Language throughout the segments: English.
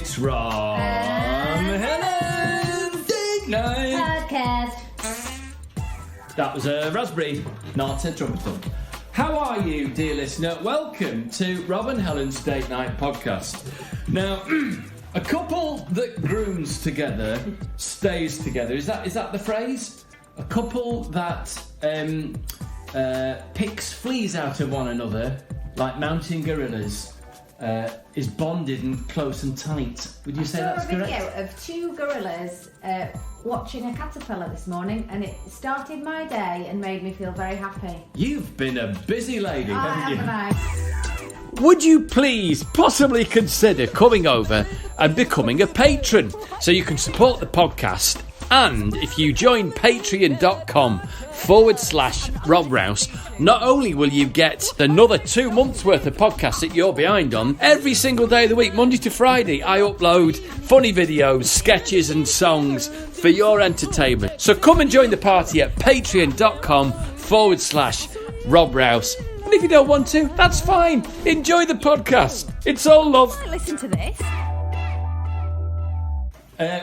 It's Ron Helen's Date Night Podcast. That was a raspberry, not a trumpet. How are you, dear listener? Welcome to Rob and Helen's Date Night Podcast. Now, a couple that grooms together stays together. Is that the phrase? A couple that picks fleas out of one another, like mountain gorillas, is bonded and close and tight. Would you say that's correct? I saw a video of two gorillas watching a caterpillar this morning, and it started my day and made me feel very happy. You've been a busy lady, haven't you? Haven't I? Would you please possibly consider coming over and becoming a patron so you can support the podcast? And if you join patreon.com/Rob Rouse, not only will you get another 2 months worth of podcasts that you're behind on, every single day of the week, Monday to Friday, I upload funny videos, sketches and songs for your entertainment. So come and join the party at patreon.com/Rob Rouse. And if you don't want to, that's fine. Enjoy the podcast. It's all love. Listen to this.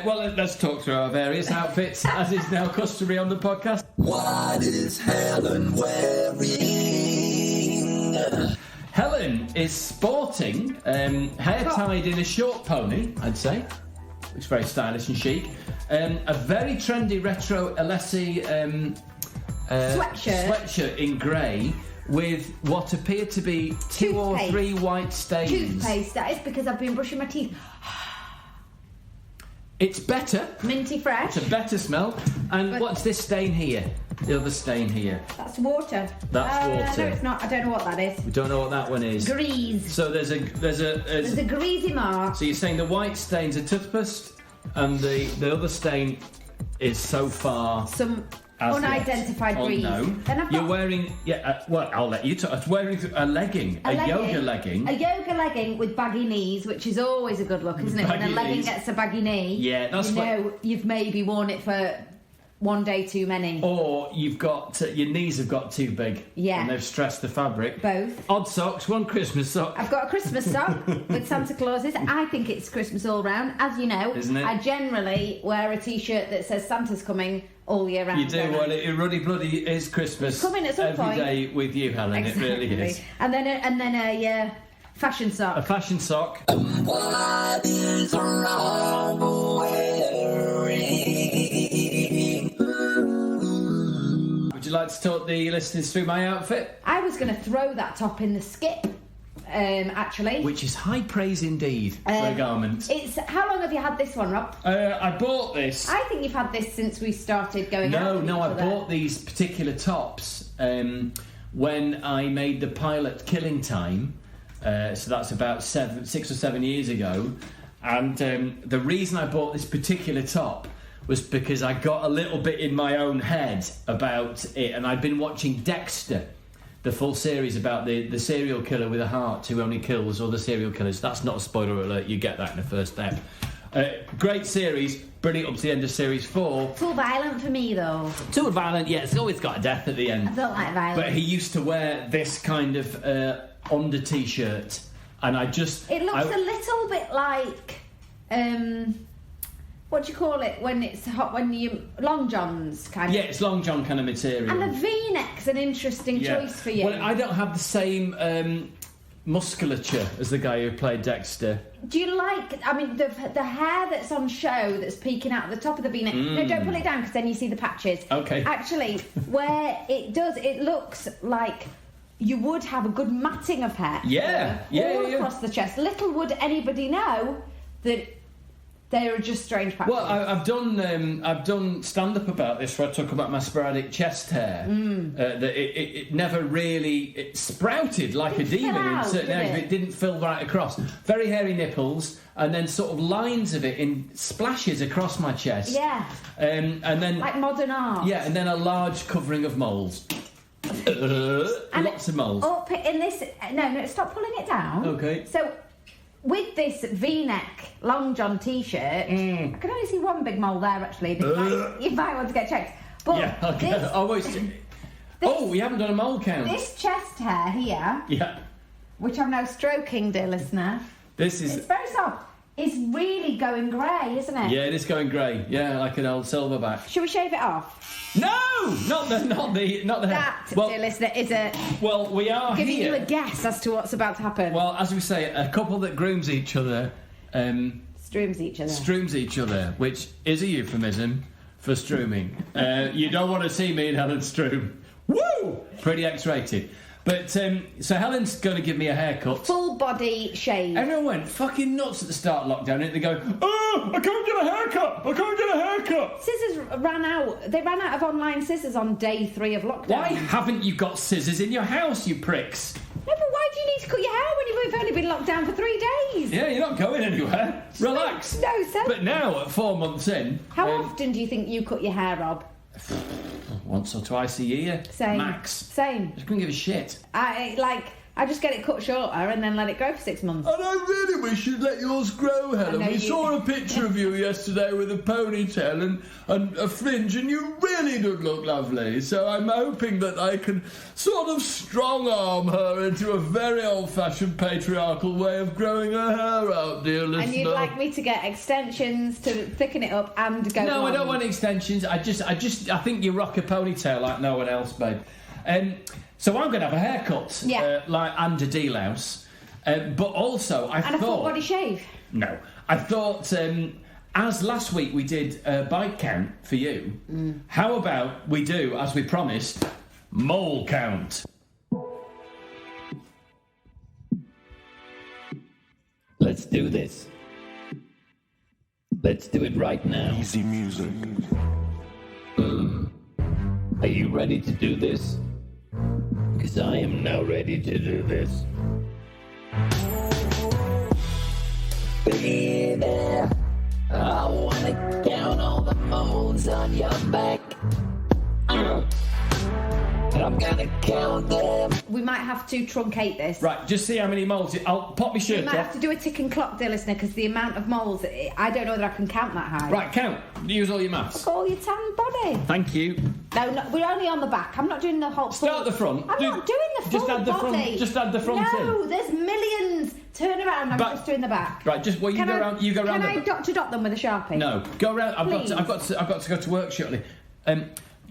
Well, let's talk through our various outfits, as is now customary on the podcast. What is Helen wearing? Helen is sporting hair tied in a short pony, I'd say, which is very stylish and chic. A very trendy retro Alessi sweatshirt in grey with what appear to be two or three white stains. Toothpaste, that is because I've been brushing my teeth. It's better. Minty fresh. It's a better smell. And what's this stain here? The other stain here. That's water. That's water. No, it's not. I don't know what that is. We don't know what that one is. Grease. So there's a greasy mark. So you're saying the white stain's a toothpaste, and the other stain is so far some unidentified grease. No. Then I've You're got wearing well, I'll let you talk. I was wearing a legging, a yoga legging. A yoga legging with baggy knees, which is always a good look, isn't it? When a legging knees. gets a baggy knee, Yeah, that's you've maybe worn it for one day too many. Or you've got your knees have got too big. Yeah. And they've stressed the fabric. Both. Odd socks, one Christmas sock. I've got a Christmas sock with Santa Clauses. I think it's Christmas all round. As you know, Isn't it? I generally wear a t-shirt that says Santa's coming all year round. You do, well, it ruddy bloody is Christmas. It's coming at some every point. day with you, Helen. Exactly. It really is. And then a fashion sock. A fashion sock. What is wrong wearing? Would you like to talk the listeners through my outfit? I was going to throw that top in the skip, actually. Which is high praise indeed for a garment. How long have you had this one, Rob? I bought this. I think you've had this since we started going out with each I other. bought these particular tops when I made the pilot Killing Time. So that's about 6 or 7 years ago. And the reason I bought this particular top was because I got a little bit in my own head about it. And I'd been watching Dexter, the full series about the serial killer with a heart who only kills other serial killers. That's not a spoiler alert, you get that in the first step. Great series, brilliant up to the end of series 4. Too violent for me, though. Too violent, yeah, it's always got a death at the end. I don't like violence. But he used to wear this kind of under t-shirt, and I just... It looks a little bit like... what do you call it when it's hot? When you long johns kind of. Yeah, it's long john kind of material. And a V-neck's an interesting choice for you. Well, I don't have the same musculature as the guy who played Dexter. Do you like? I mean, the hair that's on show that's peeking out at the top of the V-neck. No, don't pull it down because then you see the patches. Okay. Actually, where it looks like you would have a good matting of hair. All across the chest. Little would anybody know that. They are just strange patches. Well, I've done stand-up about this where I talk about my sporadic chest hair. That it never really sprouted like a demon in certain areas. It didn't fill right across. Very hairy nipples, and then sort of lines of it in splashes across my chest. Yeah. And then like modern art. Yeah, and then a large covering of moles. Lots of moles. Up in this. No, stop pulling it down. Okay. So. With this V-neck long john t-shirt, I can only see one big mole there actually. You might want to get checked. But yeah, okay. We haven't done a mole count. This chest hair here, yeah, which I'm now stroking, dear listener. It's very soft. is really going grey, isn't it? Yeah, it is going grey. Yeah, like an old silverback. Shall we shave it off? No, not the That, dear listener, is a well, we are giving here. you a guess as to what's about to happen. Well, as we say, a couple that grooms each other, Strooms each other, which is a euphemism for strooming. You don't want to see me and Helen stroom. Woo! Pretty X-rated. But so Helen's going to give me a haircut. Full body shave. Everyone went fucking nuts at the start of lockdown. And they go, oh, I can't get a haircut. I can't get a haircut. Scissors ran out. They ran out of online scissors on day 3 of lockdown. Why haven't you got scissors in your house, you pricks? No, but why do you need to cut your hair when you've only been locked down for 3 days? Yeah, you're not going anywhere. Relax. No sense. But now, at 4 months in... How often do you think you cut your hair, Rob? Once or twice a year. Same. Max. Same. I just couldn't give a shit. I just get it cut shorter and then let it grow for 6 months. And I really wish you'd let yours grow, Helen. We saw a picture of you yesterday with a ponytail and a fringe, and you really did look lovely. So I'm hoping that I can sort of strong-arm her into a very old-fashioned patriarchal way of growing her hair out, dear listener. And you'd like me to get extensions to thicken it up and go No, on. I don't want extensions. I think you rock a ponytail like no one else, babe. So I'm going to have a haircut, and a delouse. But also, I thought... And a full body shave? No. I thought, as last week we did a bike count for you, how about we do, as we promised, mole count? Let's do this. Let's do it right now. Easy music. Are you ready to do this? Because I am now ready to do this. Baby, I wanna count all the moles on your back. I'm gonna count them. We might have to truncate this. Right, just see how many moles... I'll pop my We shirt might have off. to do a ticking clock, dear listener, because the amount of moles, I don't know that I can count that high. Right, count. Use all your maths. All your tan body. Thank you. No, we're only on the back. I'm not doing the whole... Start the front. I'm not doing the full just add the body. front. Just add the front in. No, there's millions. Turn around. I'm just doing the back. Right, just you go around. You go around. Can I dot to dot them with a Sharpie? No, go around. I've got to go to work shortly.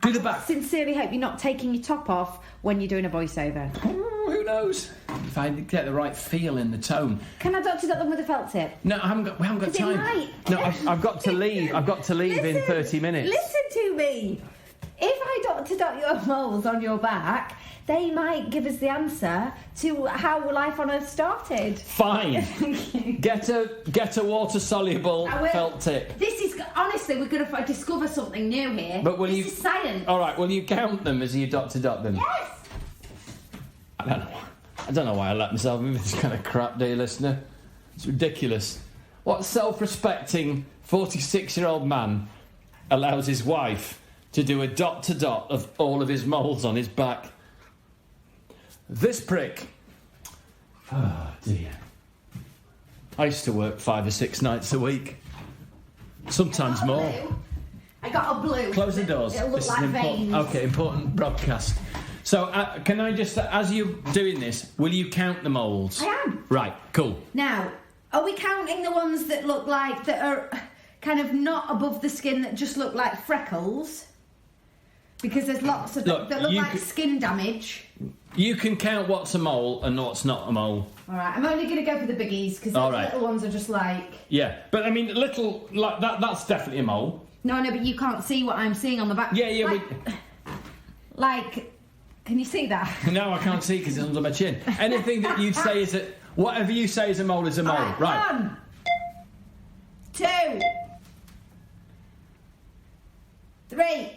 Do the back. Sincerely hope you're not taking your top off when you're doing a voiceover. Oh, who knows? If I get the right feel in the tone. Can I dot to dot them with a felt tip? No, we haven't got time. No, I've got to leave. I've got to leave in 30 minutes. Listen to me. If I dot to dot your moles on your back, they might give us the answer to how life on Earth started. Fine. Get a water soluble felt tip. This is honestly, we're going to discover something new here. But this is science. All right. Will you count them as you dot to dot them? Yes. I don't know why I let myself into this kind of crap, dear listener. It's ridiculous. What self-respecting 46-year-old man allows his wife to do a dot to dot of all of his moles on his back? This prick. Oh dear. I used to work 5 or 6 nights a week. Sometimes more. I got a blue. Close the doors. It'll look This like is veins. Okay, important broadcast. So, can I just, as you're doing this, will you count the moles? I am. Right, cool. Now, are we counting the ones that look like, that are kind of not above the skin, that just look like freckles? Because there's lots of that look like skin damage. You can count what's a mole and what's not a mole. All right, I'm only going to go for the biggies, because the little ones are just like... Yeah, but I mean, little, like that's definitely a mole. No, but you can't see what I'm seeing on the back. Yeah, like, can you see that? No, I can't see because it's under my chin. Anything that you'd say is whatever you say is a mole is a mole. Right. 1, 2, 3,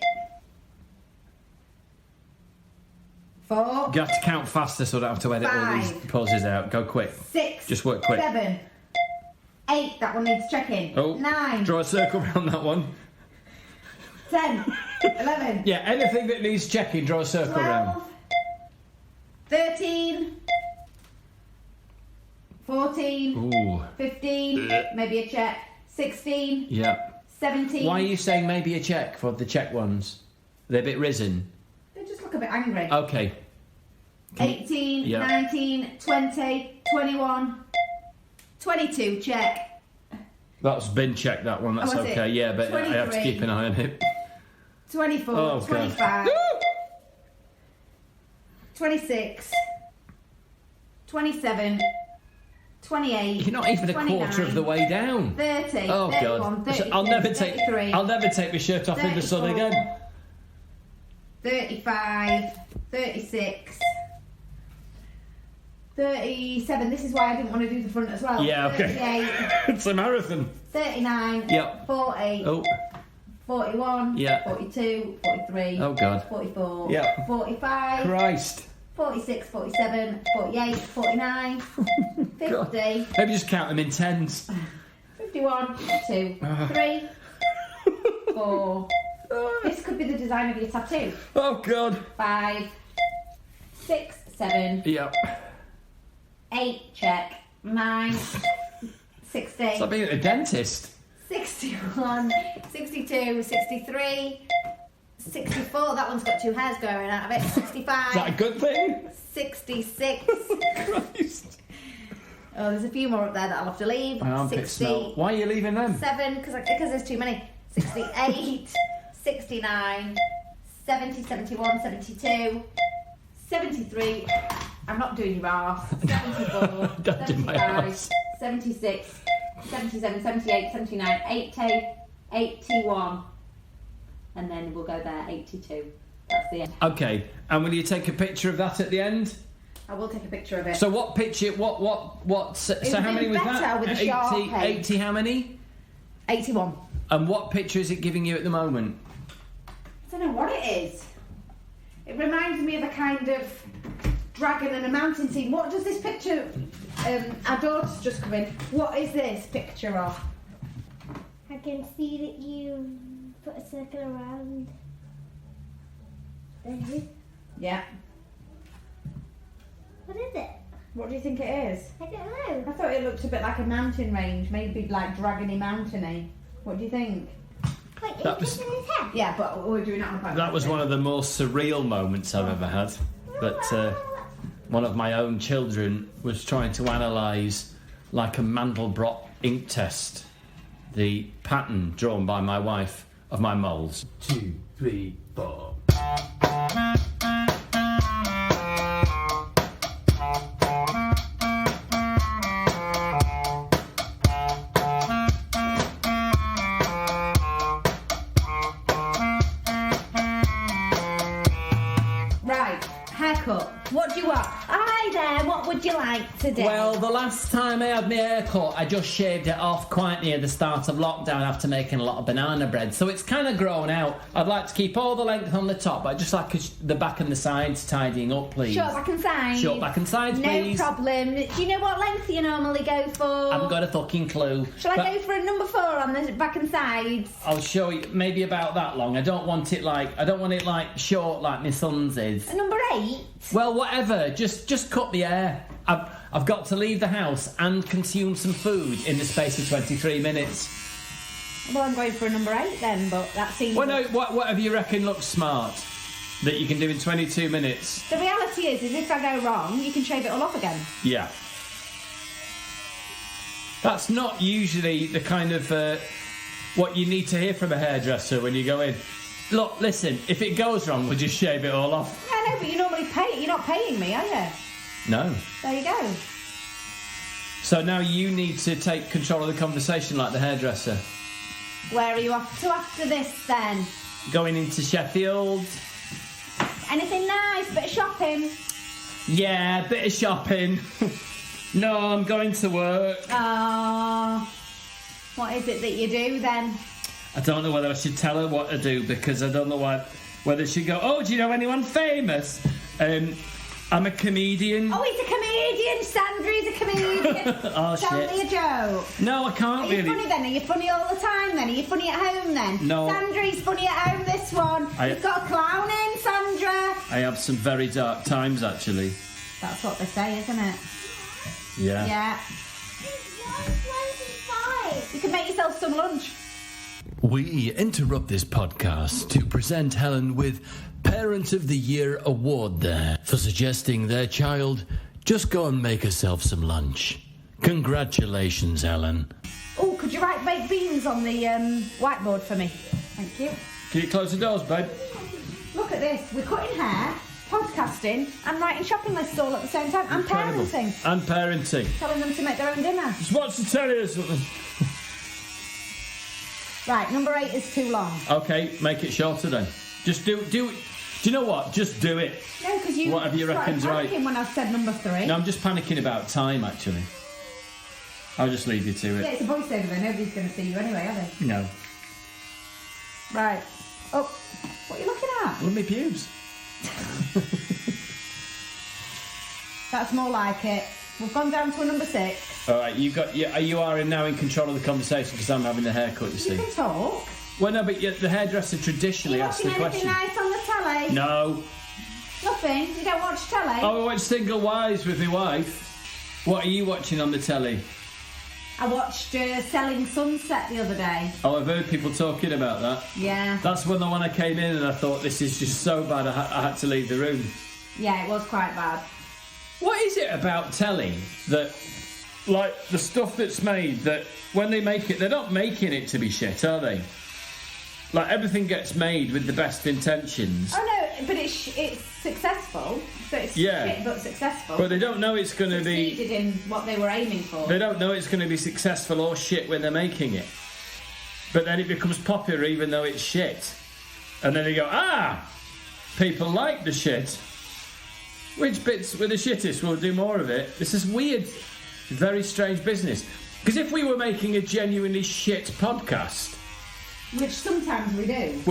4. You have to count faster so I don't have to edit all these pauses out. Go quick. 6. Just work quick. 7. 8. That one needs checking. 9. Draw a circle around that one. 10. 11. Yeah, anything that needs checking, draw a circle 12. around. 13. 14. Ooh. 15. Maybe a check. 16. Yeah. 17. Why are you saying maybe a check for the check ones? They're a bit risen. They just look a bit angry. Okay. 18, 19, 20, 21, 22, check. That's been checked, that one. That's okay. Yeah, but 23, I have to keep an eye on it. 24, 25, 26, 27, 28. You're not even a quarter of the way down. 30. Oh 31, God! 32, I'll never 33, take my shirt off 34, in the sun again. 35, 36, 37. This is why I didn't want to do the front as well. Yeah, okay. 38. It's a marathon. 39. Yep. 40. Oh. 41. Yeah. 42. 43. Oh God. 44. Yeah. 45. Christ. 46, 47, 48, 49, 50. God. Maybe just count them in tens. 51, 2, 3, 4. This could be the design of your tattoo. Oh God. 5, 6, 7. Yep. 8, check. 9, 60. It's like being at a dentist. 61, 62, 63, 64. That one's got 2 hairs going out of it. 65. Is that a good thing? 66. Christ. Oh, there's a few more up there that I'll have to leave. My armpit 60. smell. Why are you leaving them? 7, because there's too many. 68, 69, 70, 71, 72, 73. I'm not doing your arse. 74, Don't do my 75, arse. 76, 77, 78, 79, 80, 81. And then we'll go there, 82. That's the end. Okay, and will you take a picture of that at the end? I will take a picture of it. So what picture, so how many was that? With a 80 how many? 81. And what picture is it giving you at the moment? I don't know what it is. It reminds me of a kind of dragon and a mountain scene. What does this picture... our daughter's just come in. What is this picture of? I can see that you put a circle around there. Yeah. What is it? What do you think it is? I don't know. I thought it looked a bit like a mountain range, maybe like dragony mountainy. What do you think? Wait, That is was- it in his head? Yeah, but we're doing it on a podcast. That was one of the more surreal moments I've ever had. That one of my own children was trying to analyse, like a Mandelbrot ink test, the pattern drawn by my wife of my moles. 2, 3, 4. Right, haircut. What do you want? Hi there, what would you like today? Well, the last time I had my hair cut, I just shaved it off quite near the start of lockdown after making a lot of banana bread. So it's kind of grown out. I'd like to keep all the length on the top, but I'd just like the back and the sides tidying up, please. Short back and sides. Short back and sides, please. No problem. Do you know what length you normally go for? I haven't got a fucking clue. Shall I go for a number 4 on the back and sides? I'll show you, maybe about that long. I don't want it like short like my son's is. A number 8? Well, whatever. Just cut the hair. I've got to leave the house and consume some food in the space of 23 minutes. Well, I'm going for a number 8 then, but that seems... Well, no, whatever you reckon looks smart that you can do in 22 minutes. The reality is if I go wrong, you can shave it all off again. Yeah. That's not usually the kind of what you need to hear from a hairdresser when you go in. Look, listen, if it goes wrong, we'll just shave it all off. I know, but you normally pay it. You're not paying me, are you? No. There you go. So now you need to take control of the conversation like the hairdresser. Where are you off to after this then? Going into Sheffield. Anything nice? Bit of shopping? Yeah, bit of shopping. No, I'm going to work. What is it that you do then? I don't know whether I should tell her what to do because I don't know whether she'd go, oh, do you know anyone famous? I'm a comedian. Oh, he's a comedian. Sandry's a comedian. Oh, Tell shit. me a joke. No, I can't Are you really. funny then? Are you funny all the time then? Are you funny at home then? No. Sandry's funny at home, this one. You've got a clown in, Sandra. I have some very dark times, actually. That's what they say, isn't it? Yeah. Yeah. You can make yourself some lunch. We interrupt this podcast to present Helen with Parent of the Year award there for suggesting their child just go and make herself some lunch. Congratulations, Helen. Oh, could Would you write baked beans on the whiteboard for me? Thank you. Can you close the doors, babe? Look at this. We're cutting hair, podcasting, and writing shopping lists all at the same time. And Incredible. parenting. And parenting. Telling them to make their own dinner. Just watch the telly or something. Right, number 8 is too long. Okay, make it shorter then. Just do it. Do you know what? Just do it. No, because you Whatever you reckon's started right. panicking when I said number 3. No, I'm just panicking about time, actually. I'll just leave you to Yeah, it. it's a voiceover though. Nobody's going to see you anyway, are they? No. Right. Oh, what are you looking at? Look at my pubes. That's more like it. We've gone down to a number 6. All right, you are now in control of the conversation because I'm having the haircut, you You see. can talk. Well, no, but the hairdresser traditionally You asks the watching anything question. nice on the telly? No. Nothing? You don't watch telly? Oh, I watch Single Wives with my wife. What are you watching on the telly? I watched Selling Sunset the other day. Oh, I've heard people talking about that. Yeah. That's when I came in and I thought, this is just so bad I had to leave the room. Yeah, it was quite bad. What is it about telly that, like, the stuff that's made, that when they make it, they're not making it to be shit, are they? Like, everything gets made with the best intentions. Oh no, but it's successful. So it's shit, but successful. But they don't know it's going to be... Succeeded in what they were aiming for. They don't know it's going to be successful or shit when they're making it. But then it becomes popular even though it's shit. And then they go, people like the shit. Which bits were the shittest? We'll do more of it. This is weird, very strange business. Because if we were making a genuinely shit podcast... Which sometimes we do.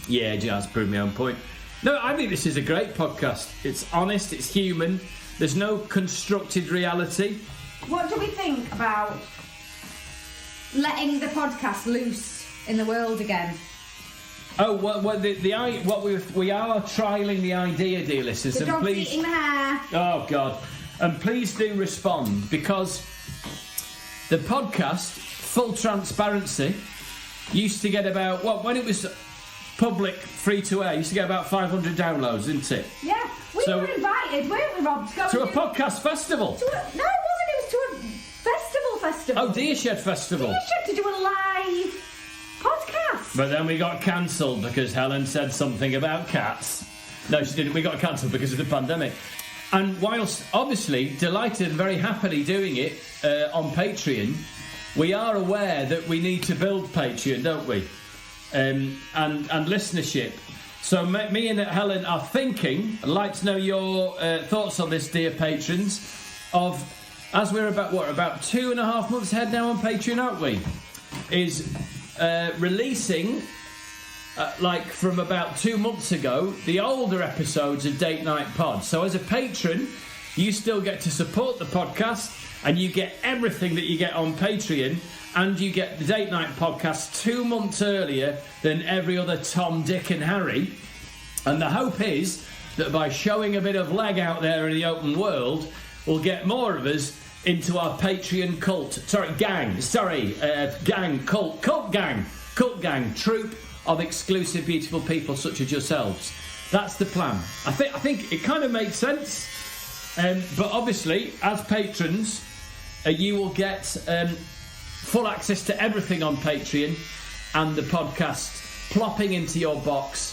Yeah, that's proved my own point. No, I think this is a great podcast. It's honest, it's human. There's no constructed reality. What do we think about letting the podcast loose in the world again? Oh, well, we are trialling the idea, dear listeners. The dog's eating the hair. Oh, God. And please do respond, because the podcast, full transparency, used to get about, when it was public, free to air, used to get about 500 downloads, didn't it? Yeah, we were invited, weren't we, Rob? To a podcast festival. No, it wasn't. It was to a festival. Oh, Deershed Festival. Deershed to do a live podcast. But then we got cancelled because Helen said something about cats. No, she didn't. We got cancelled because of the pandemic. And whilst obviously delighted and very happily doing it on Patreon, we are aware that we need to build Patreon, don't we? And listenership. So me and Helen are thinking, I'd like to know your thoughts on this, dear patrons, of, as we're about 2.5 months ahead now on Patreon, aren't we? Is releasing, like from about 2 months ago, the older episodes of Date Night Pod. So as a patron, you still get to support the podcast, and you get everything that you get on Patreon, and you get the Date Night podcast 2 months earlier than every other Tom, Dick and Harry. And the hope is that by showing a bit of leg out there in the open world, we'll get more of us into our Patreon cult. Cult gang, troop of exclusive, beautiful people such as yourselves. That's the plan. I think it kind of makes sense. But obviously, as patrons, you will get full access to everything on Patreon, and the podcast plopping into your box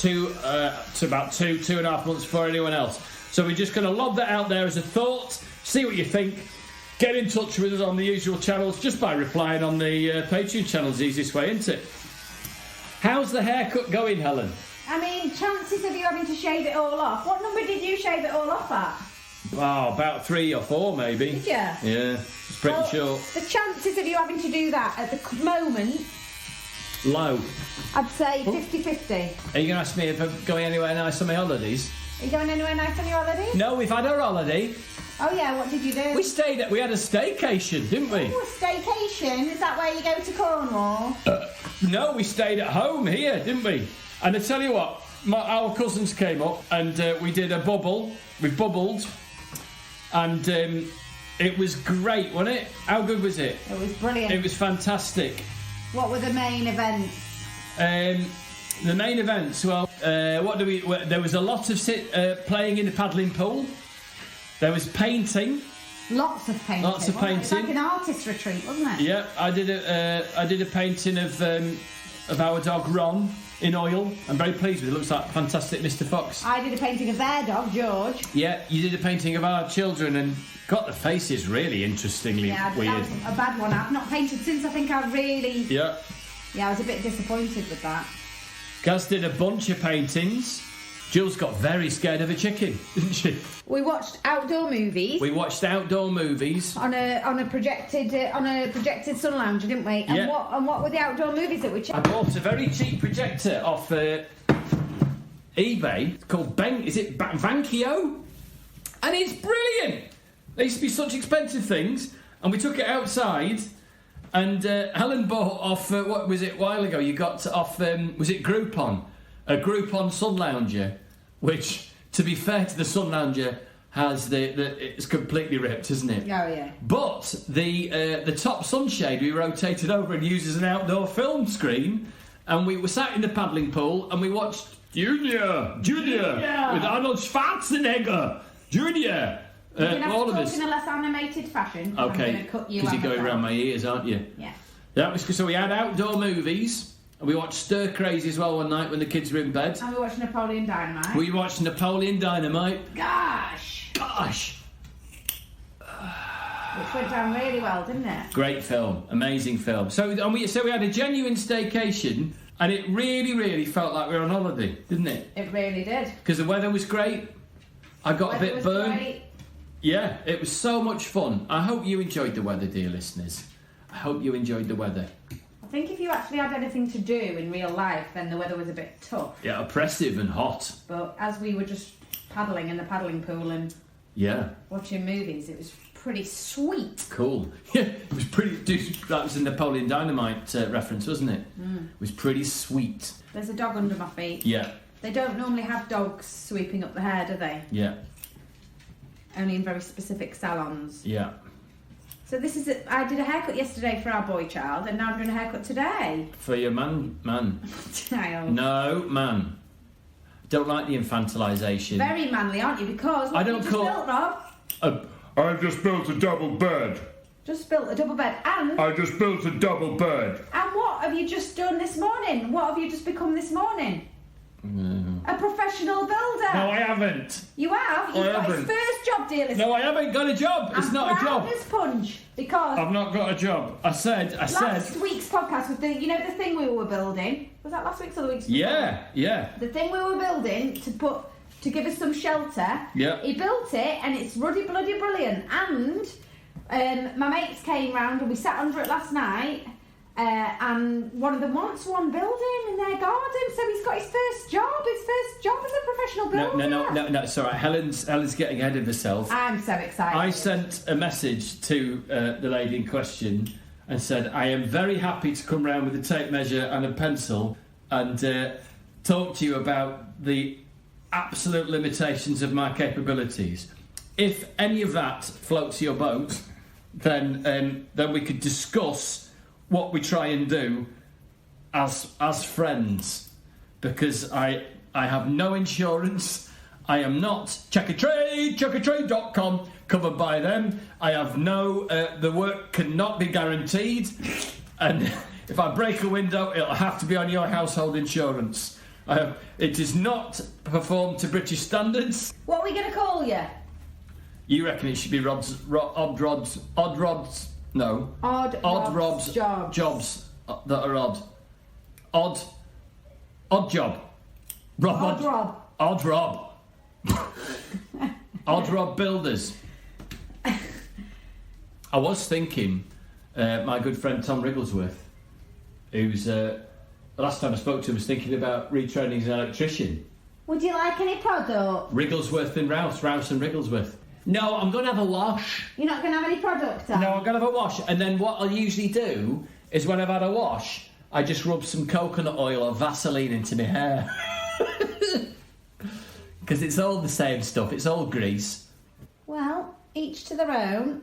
to about 2.5 months before anyone else. So we're just going to lob that out there as a thought, see what you think. Get in touch with us on the usual channels just by replying on the Patreon channel is the easiest way, isn't it? How's the haircut going, Helen? I mean, chances of you having to shave it all off. What number did you shave it all off at? Oh, about 3 or 4 maybe. Did you? Yeah, it's pretty short. The chances of you having to do that at the moment... Low. I'd say 50-50. Are you going to ask me if I'm going anywhere nice on my holidays? Are you going anywhere nice on your holidays? No, we've had our holiday. Oh yeah, what did you do? We had a staycation, didn't we? Oh, a staycation? Is that where you go to Cornwall? No, we stayed at home here, didn't we? And I tell you what, our cousins came up and we did a bubble. We bubbled. And it was great, wasn't it? How good was it? It was brilliant. It was fantastic. What were the main events? The main events, well, there was a lot of playing in the paddling pool. There was painting. Lots of painting. Lots of painting. It was like an artist retreat, wasn't it? Yeah, I did a painting of our dog Ron in oil. I'm very pleased with it. It looks like fantastic Mr. Fox. I did a painting of their dog, George. Yeah, you did a painting of our children and got the faces really interestingly weird. weird. That was a bad one. I've not painted since. I think I really... Yeah. Yeah, I was a bit disappointed with that. Gaz did a bunch of paintings. Jules got very scared of a chicken, didn't she? We watched outdoor movies. We watched outdoor movies on a projected sun lounger, didn't we? And yeah. what were the outdoor movies that we checked? I bought a very cheap projector off eBay. It's called Vankio, and it's brilliant. They used to be such expensive things, and we took it outside. And Helen bought off what was it a while ago? You got off was it Groupon? A Groupon sun lounger, which, to be fair to the sun lounger, has it's completely ripped, isn't it? Oh yeah. But the top sunshade we rotated over and used as an outdoor film screen, and we were sat in the paddling pool and we watched Junior with Arnold Schwarzenegger, Junior. You're going to have all to of talk us in a less animated fashion. Okay, because you're going around my ears, aren't you? Yeah. That was so we had outdoor movies. And we watched Stir Crazy as well one night when the kids were in bed. And we watched Napoleon Dynamite. We watched Napoleon Dynamite. Gosh! Which went down really well, didn't it? Great film, amazing film. So we had a genuine staycation, and it really, really felt like we were on holiday, didn't it? It really did. Because the weather was great. I got a bit burned. Great. Yeah, it was so much fun. I hope you enjoyed the weather, dear listeners. I hope you enjoyed the weather. I think if you actually had anything to do in real life, then the weather was a bit tough. Yeah, oppressive and hot. But as we were just paddling in the paddling pool and watching movies, it was pretty sweet. Cool. Yeah, it was pretty... That was a Napoleon Dynamite reference, wasn't it? It was pretty sweet. There's a dog under my feet. Yeah. They don't normally have dogs sweeping up the hair, do they? Yeah. Only in very specific salons. Yeah. So this is I did a haircut yesterday for our boy child, and now I'm doing a haircut today. For your man. Child. No, man. Don't like the infantilisation. Very manly, aren't you? Because what have you just built, Rob? I've just built a double bed. Just built a double bed, and... I just built a double bed. And what have you just done this morning? What have you just become this morning? A professional builder. No, I haven't. You have? He's got his first job, dear listener. No, I haven't got a job. It's not a job. I'm proud as punch, because... I've not got a job. I said... Last week's podcast was the thing we were building. Was that last week's or the week's before? Yeah. The thing we were building to give us some shelter. Yeah. He built it, and it's ruddy bloody brilliant. And my mates came round, and we sat under it last night. And one of them wants one building in their garden, so he's got his first job as a professional builder. No, it's all right. Helen's getting ahead of herself. I'm so excited. I sent a message to the lady in question and said, I am very happy to come round with a tape measure and a pencil and talk to you about the absolute limitations of my capabilities. If any of that floats your boat, then we could discuss what we try and do as friends, because I have no insurance. I am not checkatrade.com covered by them. I have no the work cannot be guaranteed, and if I break a window it'll have to be on your household insurance. It is not performed to British standards. What are we going to call you? You reckon it should be odd rods jobs that are odd. Odd job. Rob. Odd Rob. Odd Rob Builders. I was thinking, my good friend Tom Wrigglesworth, who's the last time I spoke to him was thinking about retraining as an electrician. Would you like any product? Wrigglesworth and Rouse and Wrigglesworth. No, I'm going to have a wash. You're not going to have any product on? No, I'm going to have a wash. And then what I'll usually do is when I've had a wash, I just rub some coconut oil or Vaseline into my hair. Because it's all the same stuff. It's all grease. Well, each to their own.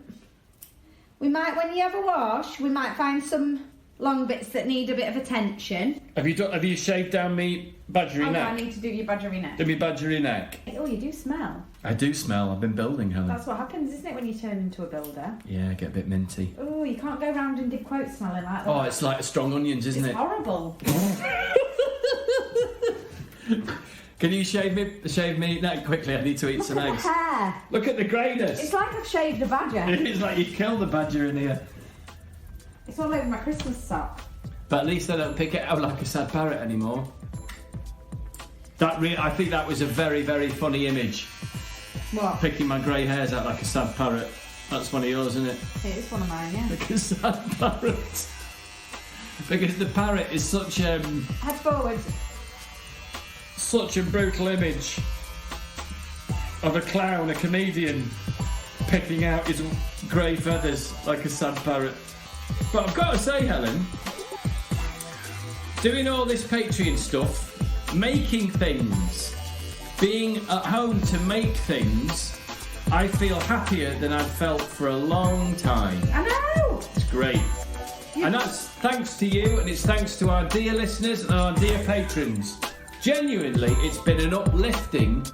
We might, when you have a wash, we might find some long bits that need a bit of attention. Have you shaved down me Badgery I neck. need to do your badgery neck. Do me badgery neck. Oh, you do smell. I do smell. I've been building, Helen. That's what happens, isn't it, when you turn into a builder? Yeah, I get a bit minty. Oh, you can't go round and give quotes smelling like that. Oh, it's like strong onions, isn't It's it? horrible. Can you shave me neck quickly? I need to eat some Look at eggs. the hair. Look at the greyness. It's like I've shaved a badger. It's like you killed the badger in here. It's all over my Christmas sock. But at least I don't pick it out like a sad parrot anymore. I think that was a very, very funny image. What? Picking my grey hairs out like a sad parrot. That's one of yours, isn't it? It is one of mine, yeah. Like a sad parrot. Because the parrot is such Head forward. such a brutal image of a clown, a comedian, picking out his grey feathers like a sad parrot. But I've got to say, Helen, doing all this Patreon stuff, making things, being at home to make things, I feel happier than I've felt for a long time. I know! It's great. And that's thanks to you, and it's thanks to our dear listeners and our dear patrons. Genuinely, it's been an uplifting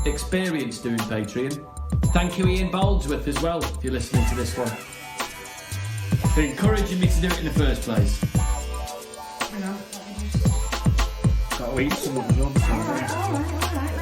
experience doing Patreon. Thank you, Ian Boldsworth, as well, if you're listening to this one, for encouraging me to do it in the first place. Hang on. Got to eat some of the Alright.